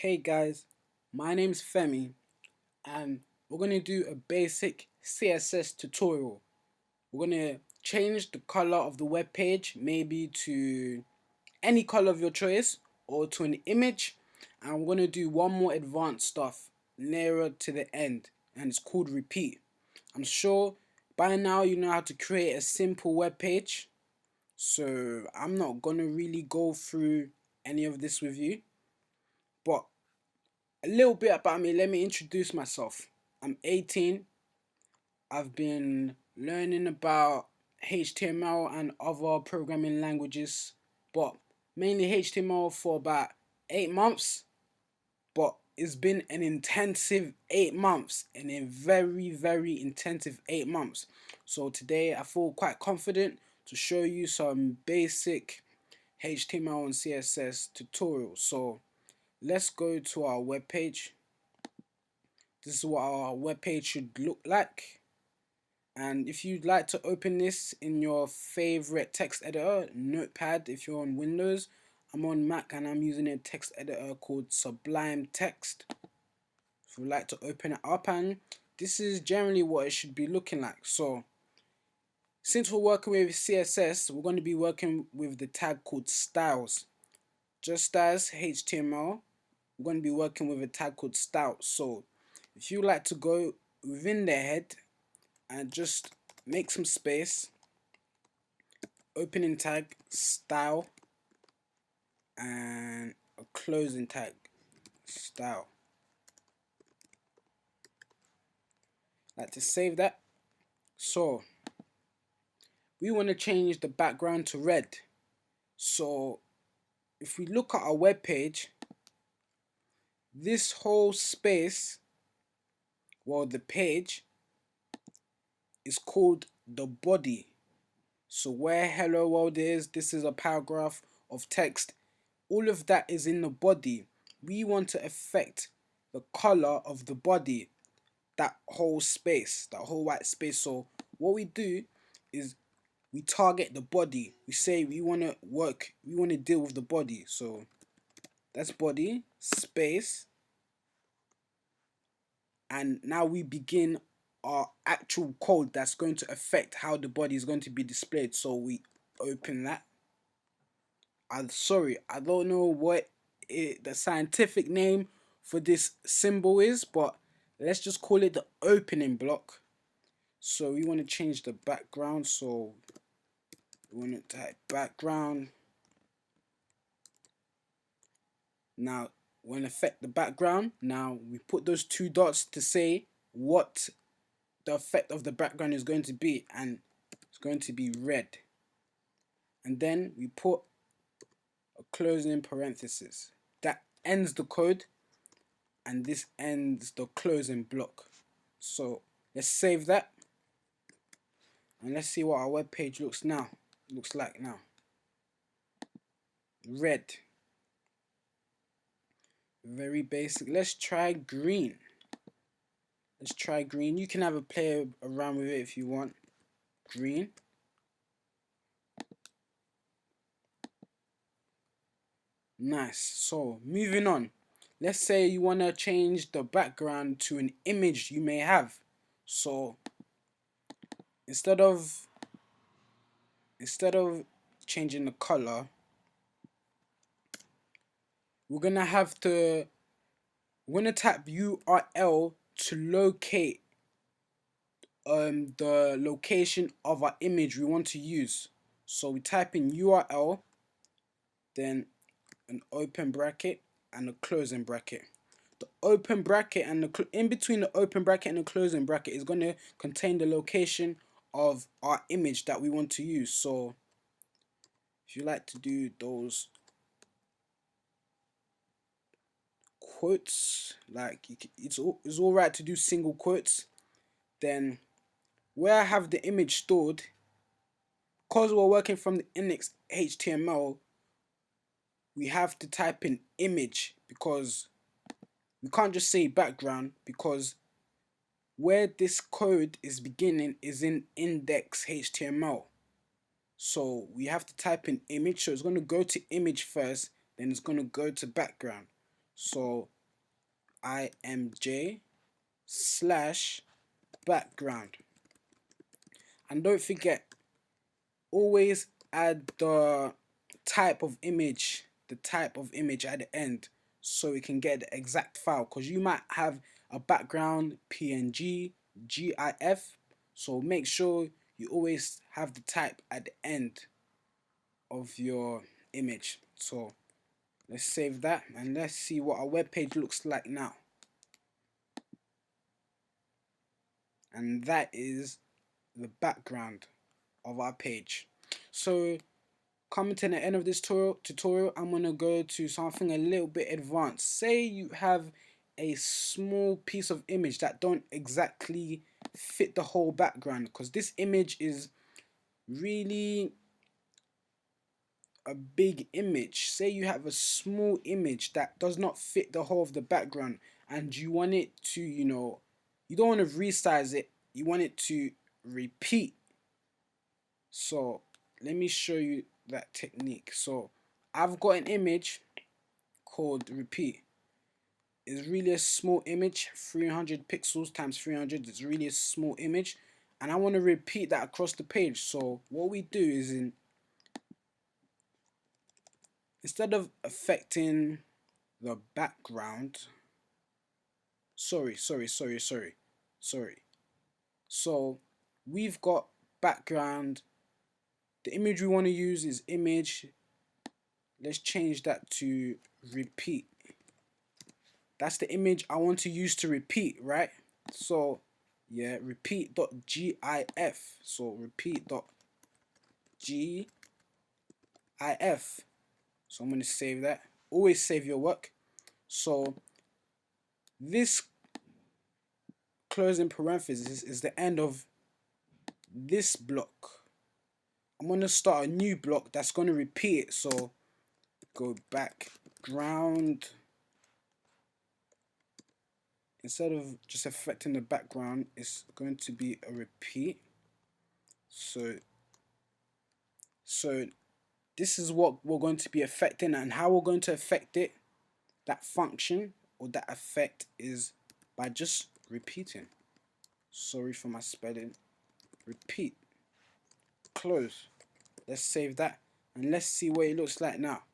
Hey guys, my name's Femi and we're going to do a basic CSS tutorial. We're going to change the color of the web page maybe to any color of your choice or to an image, and we're going to do one more advanced stuff nearer to the end, and it's called repeat. I'm sure by now you know how to create a simple web page, so I'm not going to really go through any of this with you, but a little bit about me. Let me introduce myself. I'm 18. I've been learning about HTML and other programming languages, but mainly HTML for about 8 months. But it's been an intensive 8 months and a very intensive 8 months. So today I feel quite confident to show you some basic HTML and CSS tutorials. So let's go to our web page. This is what our web page should look like. And if you'd like to open this in your favorite text editor, Notepad if you're on Windows, I'm on Mac and I'm using a text editor called Sublime Text. If you'd like to open it up, and this is generally what it should be looking like. So since we're working with CSS, we're going to be working with the tag called styles. Just as HTML, we're going to be working with a tag called style. So if you like to go within the head and just make some space, opening tag style and a closing tag style. Like to save that. So we want to change the background to red. So if we look at our web page, this whole space, well, the page is called the body. So where hello world is, this is a paragraph of text. All of that is in the body. We want to affect the color of the body, that whole space, that whole white space. So what we do is we target the body. We say we want to deal with the body. So that's body, space, and now we begin our actual code that's going to affect how the body is going to be displayed. So we open that. I'm sorry, I don't know what the scientific name for this symbol is, but let's just call it the opening block. So we want to change the background, so we want to type background. Now we want to affect the background. Now we put those two dots to say what the effect of the background is going to be, and it's going to be red. And then we put a closing parenthesis that ends the code, and this ends the closing block. So let's save that and let's see what our web page looks like now. Red, very basic. Let's try green. You can have a play around with it if you want. Green. Nice. So moving on, let's say you want to change the background to an image you may have. So instead of changing the color, we're gonna type URL to locate the location of our image we want to use. So we type in URL, then an open bracket and a closing bracket. The open bracket and in between the open bracket and the closing bracket is going to contain the location of our image that we want to use. So if you like to do those quotes, like it's all right to do single quotes, then where I have the image stored, because we're working from the index HTML, we have to type in image, because we can't just say background, because where this code is beginning is in index HTML. So we have to type in image. So it's going to go to image first, then it's going to go to background. So img/background. And don't forget, always add the type of image at the end, so we can get the exact file, because you might have a background PNG, GIF, so make sure you always have the type at the end of your image. So let's save that and let's see what our web page looks like now. And that is the background of our page. So coming to the end of this tutorial, I'm going to go to something a little bit advanced. Say you have a small piece of image that don't exactly fit the whole background, because this image is really a big image. Say you have a small image that does not fit the whole of the background, and you want it to, you don't want to resize it, you want it to repeat. So let me show you that technique. So I've got an image called repeat. It's really a small image, 300 pixels times 300. It's really a small image, and I want to repeat that across the page. So what we do is, instead of affecting the background, sorry. So we've got background. The image we want to use is image. Let's change that to repeat. That's the image I want to use to repeat, right? So yeah, repeat.gif. So repeat.gif. So I'm going to save that. Always save your work. So this closing parenthesis is the end of this block. I'm going to start a new block that's going to repeat it. So go background. Instead of just affecting the background, it's going to be a repeat. So this is what we're going to be affecting, and how we're going to affect it, that function or that effect, is by just repeating. Sorry for my spelling. Repeat. Close. Let's save that and let's see what it looks like now.